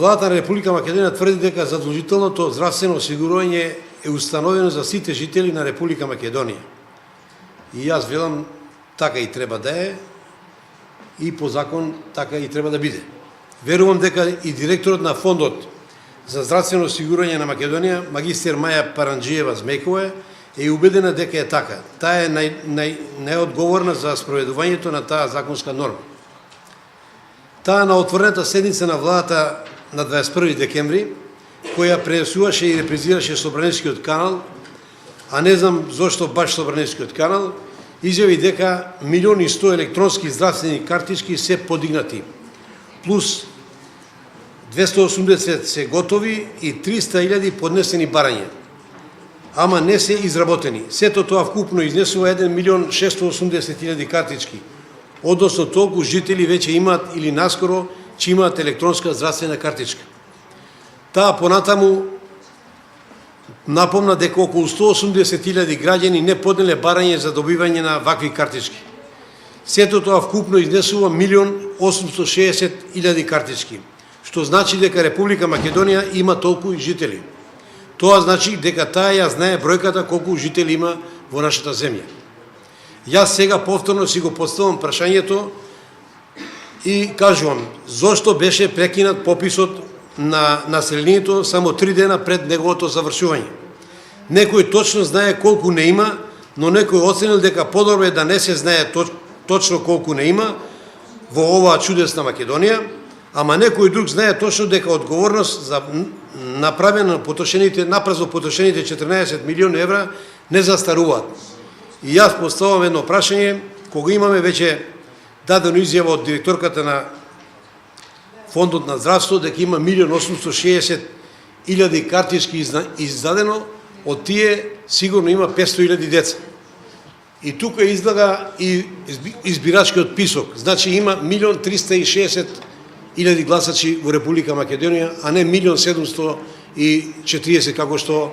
Владата на Република Македонија тврди дека задолжителното здравствено осигурување е установено за сите жители на Република Македонија. И јас велам, така и треба да е, и по закон така и треба да биде. Верувам дека и директорот на Фондот за здравствено осигурување на Македонија, магистер Маја Паранџиева Змејкова, е убедена дека е така. Таа е најодговорна за спроведувањето на таа законска норма. Таа на отворената седница на владата на 21 декември, која пренесуваше и репризираше Собранискиот канал, а не знам зошто баш Собранискиот канал, изјави дека 1.100.000 електронски здравствени картички се подигнати, плюс 280 се готови и 300.000 поднесени барања, ама не се изработени. Сето тоа вкупно изнесува 1.680.000 картички, односно толку жители веќе имаат или наскоро че имаат електронска здравствена картичка. Таа понатаму напомна дека околу 180.000 граѓани не поднеле барање за добивање на вакви картички. Сето тоа вкупно изнесува 1.860.000 картички, што значи дека Република Македонија има толку жители. Тоа значи дека таа ја знае бројката колку жители има во нашата земја. Јас сега повторно си го поставам прашањето и кажувам, зошто беше прекинат пописот на населението само 3 дена пред неговото завршување? Некој точно знае колку не има, но некој оценил дека подобро е да не се знае точно колку не има во оваа чудесна Македонија, ама некој друг знае точно дека одговорност за напразно потрошените 14 милиони евра не застаруваат. И јас поставам едно прашање, кога имаме веќе дадено изјава од директорката на Фондот на здравство дека има 1.860.000 картички издадено, од тие сигурно има 500.000 деца. И тука излага и избирачкиот писок, значи има 1.360.000 гласачи во Република Македонија, а не 1.740.000 како што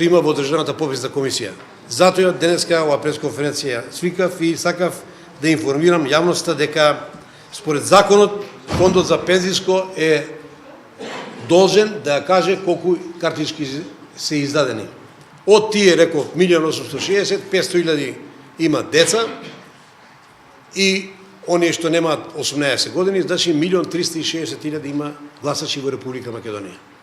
има во Државната пописна комисија. Затоа денеска ова пресконференција свикав и сакав да информирам јавноста дека според законот Фондот за пензиско е должен да каже колку картички се издадени. Од тие, реков, 1.860.000, 500.000 има деца и оние што немаат 18 години, значи 1.360.000 има гласачи во Република Македонија.